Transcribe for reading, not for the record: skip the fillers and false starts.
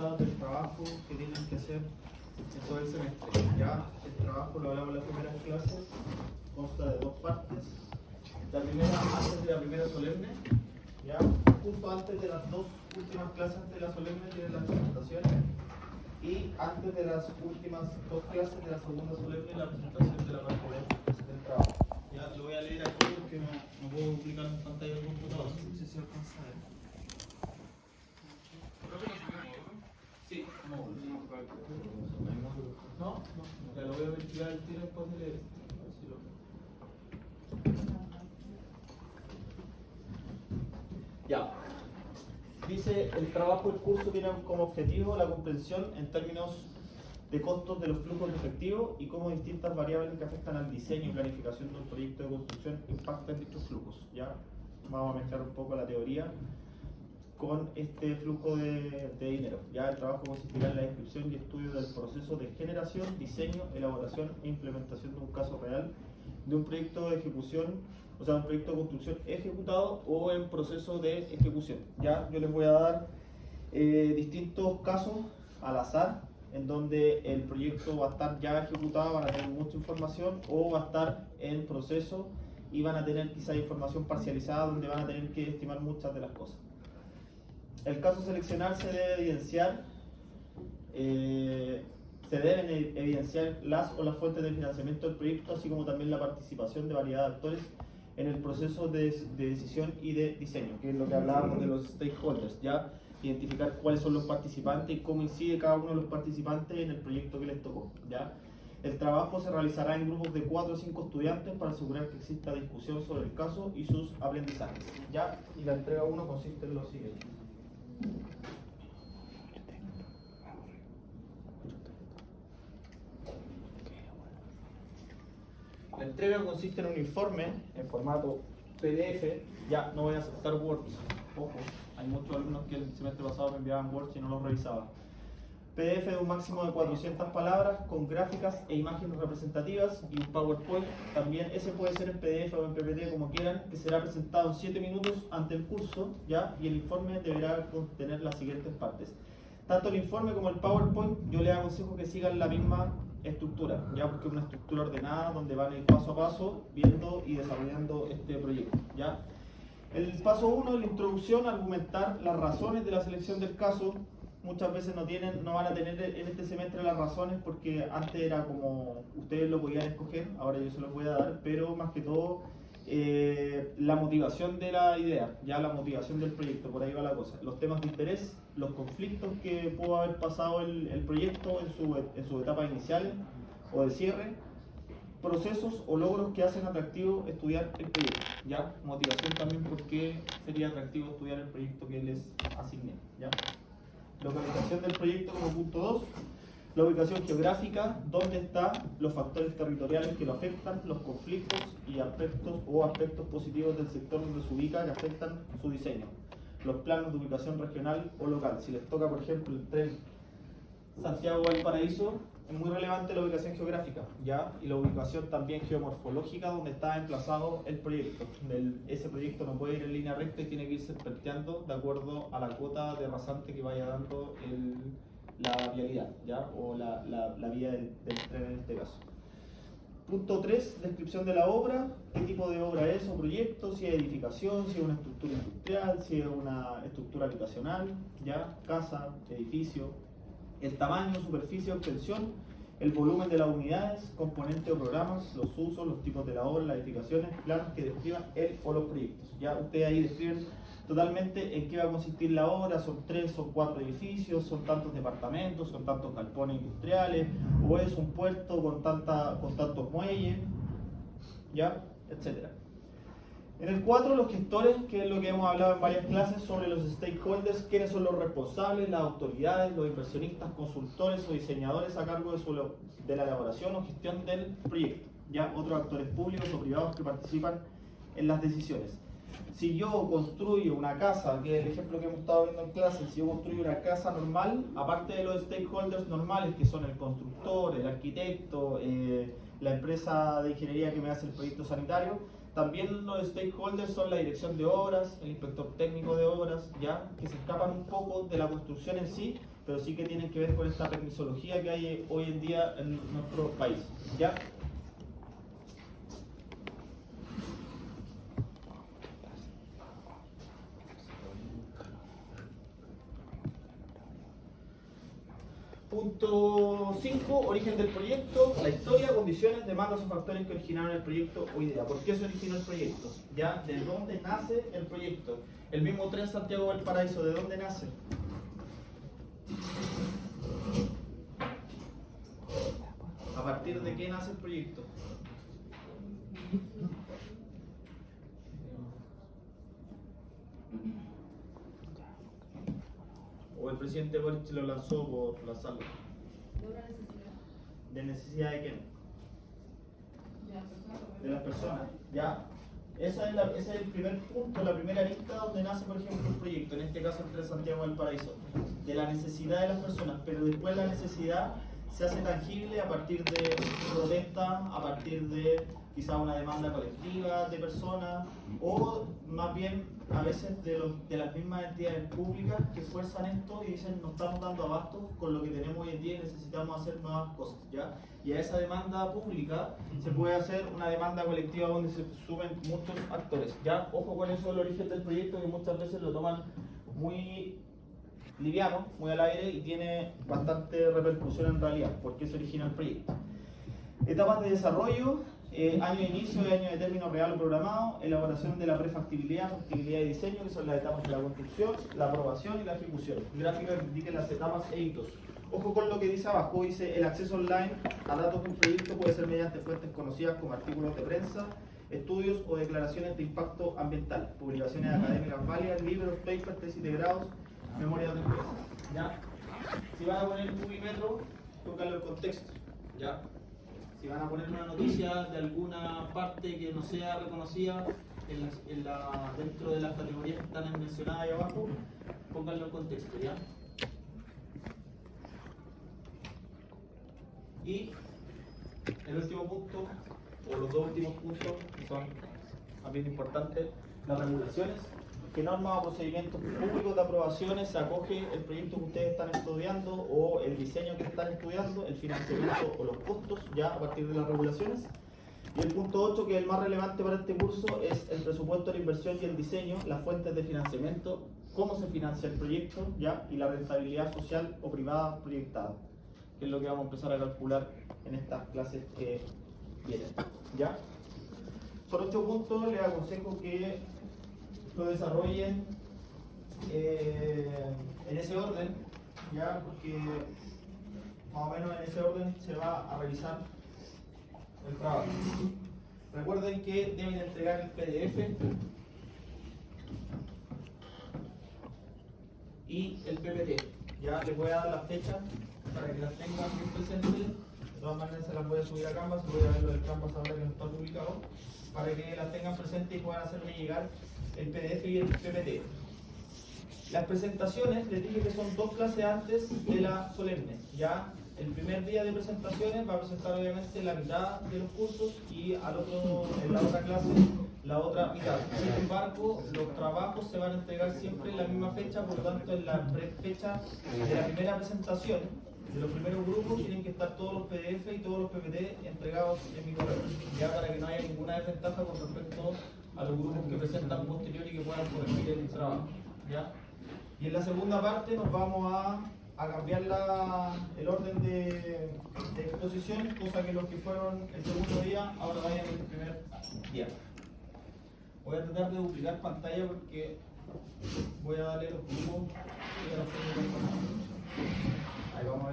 cosas del trabajo que tienen que hacer en todo el semestre. Ya el trabajo, lo hablamos en las primeras clases, consta de dos partes. La primera, antes de la primera solemne, ya justo antes de las dos últimas clases de la solemne tienen las presentaciones, y antes de las últimas dos clases de la segunda solemne la presentación de la parte del trabajo. Ya lo voy a leer aquí porque no puedo publicar en pantalla del computador. No sé si alcanza a ver. Sí, no, ya lo voy a verificar el tiro después de leer. A ver si lo... Ya. Dice, el trabajo del curso tiene como objetivo la comprensión en términos de costos de los flujos de efectivo y cómo distintas variables que afectan al diseño y planificación de un proyecto de construcción impactan dichos flujos. ¿Ya? Vamos a mezclar un poco la teoría con este flujo de dinero. Ya el trabajo consistirá en la descripción y estudio del proceso de generación, diseño, elaboración e implementación de un caso real de un proyecto de ejecución, o sea, un proyecto de construcción ejecutado o en proceso de ejecución. Ya yo les voy a dar distintos casos al azar, en donde el proyecto va a estar ya ejecutado, van a tener mucha información, o va a estar en proceso y van a tener quizá información parcializada, donde van a tener que estimar muchas de las cosas. El caso a seleccionar se debe evidenciar, se deben evidenciar las o las fuentes de financiamiento del proyecto, así como también la participación de variedad de actores en el proceso de decisión y de diseño, que es lo que hablábamos de los stakeholders, ya identificar cuáles son los participantes y cómo incide cada uno de los participantes en el proyecto que les tocó, ya. El trabajo se realizará en grupos de 4 o 5 estudiantes para asegurar que exista discusión sobre el caso y sus aprendizajes, ya. Y la entrega 1 consiste en lo siguiente. La entrega consiste en un informe en formato PDF, ya no voy a aceptar Word, ojo, hay muchos alumnos que el semestre pasado me enviaban Word y no los revisaba. PDF de un máximo de 400 palabras con gráficas e imágenes representativas y un PowerPoint, también ese puede ser en PDF o en PPT como quieran, que será presentado en 7 minutos ante el curso, ya, y el informe deberá contener las siguientes partes. Tanto el informe como el PowerPoint yo les aconsejo que sigan la misma estructura, ya, porque es una estructura ordenada donde van a ir paso a paso viendo y desarrollando este proyecto, ya. El paso 1, la introducción, argumentar las razones de la selección del caso. Muchas veces no van a tener en este semestre las razones porque antes era como ustedes lo podían escoger, ahora yo se los voy a dar, pero más que todo la motivación de la idea, ya la motivación del proyecto, por ahí va la cosa. Los temas de interés, los conflictos que pudo haber pasado el proyecto en sus etapas iniciales o de cierre, procesos o logros que hacen atractivo estudiar el proyecto, ya, motivación también porque sería atractivo estudiar el proyecto que les asigné, ya. Localización del proyecto como punto 2, la ubicación geográfica, dónde están los factores territoriales que lo afectan, los conflictos y aspectos positivos del sector donde se ubica que afectan su diseño, los planos de ubicación regional o local. Si les toca, por ejemplo, el tren Santiago-Valparaíso, es muy relevante la ubicación geográfica, ¿ya? Y la ubicación también geomorfológica donde está emplazado el proyecto. Ese proyecto no puede ir en línea recta y tiene que ir serpenteando de acuerdo a la cuota de rasante que vaya dando la vialidad, ¿ya? O la vía del tren en este caso. Punto 3, descripción de la obra, qué tipo de obra es o proyecto, si es edificación, si es una estructura industrial, si es una estructura habitacional, ¿ya? Casa, edificio. El tamaño, superficie o extensión, el volumen de las unidades, componentes o programas, los usos, los tipos de la obra, las edificaciones, planos que describan el o los proyectos. Ya ustedes ahí describen totalmente en qué va a consistir la obra, son 3 o 4 edificios, son tantos departamentos, son tantos galpones industriales, o es un puerto con tantos muelles, ya, etcétera. En el 4, los gestores, que es lo que hemos hablado en varias clases sobre los stakeholders, quiénes son los responsables, las autoridades, los inversionistas, consultores o diseñadores a cargo de la elaboración o gestión del proyecto. Ya otros actores públicos o privados que participan en las decisiones. Si yo construyo una casa, que es el ejemplo que hemos estado viendo en clase, si yo construyo una casa normal, aparte de los stakeholders normales, que son el constructor, el arquitecto, la empresa de ingeniería que me hace el proyecto sanitario, También los stakeholders son la dirección de obras, el inspector técnico de obras, ya, que se escapan un poco de la construcción en sí, pero sí que tienen que ver con esta permisología que hay hoy en día en nuestro país, ¿ya? Punto 5, origen del proyecto, la historia, condiciones, demandas o factores que originaron el proyecto o idea. ¿Por qué se originó el proyecto? ¿Ya? ¿De dónde nace el proyecto? El mismo tren Santiago-Valparaíso, ¿de dónde nace? ¿A partir de qué nace el proyecto? ¿O el presidente Boric lo lanzó por lanzarlo? De una necesidad. ¿De necesidad de quién? De las personas. De las personas, ¿ya? Ese es el primer punto, la primera lista donde nace, por ejemplo, un proyecto, en este caso el Tren Santiago-Valparaíso, de la necesidad de las personas, pero después la necesidad se hace tangible a partir de protesta, a partir de quizá una demanda colectiva de personas, o más bien a veces de las mismas entidades públicas que fuerzan esto y dicen no estamos dando abasto con lo que tenemos hoy en día y necesitamos hacer nuevas cosas, ¿ya? Y a esa demanda pública se puede hacer una demanda colectiva donde se suben muchos actores, ¿ya? Ojo con eso del origen del proyecto, que muchas veces lo toman muy liviano, muy al aire y tiene bastante repercusión en realidad, porque se origina el proyecto. Etapas de desarrollo, año de inicio y año de término real o programado, elaboración de la prefactibilidad, factibilidad y diseño, que son las etapas de la construcción, la aprobación y la ejecución. Gráfica que indique las etapas e hitos. Ojo con lo que dice abajo, dice el acceso online a datos de un proyecto puede ser mediante fuentes conocidas como artículos de prensa, estudios o declaraciones de impacto ambiental, publicaciones académicas válidas, libros, papers, tesis de grados, memorias de empresas. ¿Ya? Si van a poner un Publimetro, tócalo el contexto. ¿Ya? Si van a poner una noticia de alguna parte que no sea reconocida dentro de las categorías que están mencionadas ahí abajo, pónganlo en contexto, ¿ya? Y el último punto, o los dos últimos puntos, que son también importantes, las regulaciones. ¿Qué normas o procedimientos públicos de aprobaciones se acoge el proyecto que ustedes están estudiando o el diseño que están estudiando, el financiamiento o los costos ya a partir de las regulaciones? Y el punto 8, que es el más relevante para este curso, es el presupuesto de la inversión y el diseño, las fuentes de financiamiento, cómo se financia el proyecto ya y la rentabilidad social o privada proyectada, que es lo que vamos a empezar a calcular en estas clases que vienen. ¿Ya? Sobre este punto les aconsejo que lo desarrollen en ese orden, ya, porque más o menos en ese orden se va a realizar el trabajo. Recuerden que deben entregar el PDF y el PPT. Ya les voy a dar las fechas para que las tengan bien presentes. De todas maneras se las voy a subir a Canvas, voy a ver lo del Canvas ahora que no está publicado, para que las tengan presentes y puedan hacerme llegar el PDF y el PPT. Las presentaciones, les dije que son 2 clases antes de la solemne. Ya el primer día de presentaciones va a presentar obviamente la mitad de los cursos y en la otra clase la otra mitad. Sin embargo, los trabajos se van a entregar siempre en la misma fecha, por lo tanto en la fecha de la primera presentación, de los primeros grupos, tienen que estar todos los PDF y todos los PPT entregados en mi correo, ya para que no haya ninguna desventaja con respecto a los grupos que presentan posterior y que puedan corregir el trabajo. ¿Ya? Y en la segunda parte nos vamos a cambiar el orden de exposición, cosa que los que fueron el segundo día ahora vayan el primer día. Voy a tratar de duplicar pantalla porque voy a darle los grupos y a los ahí vamos a ver.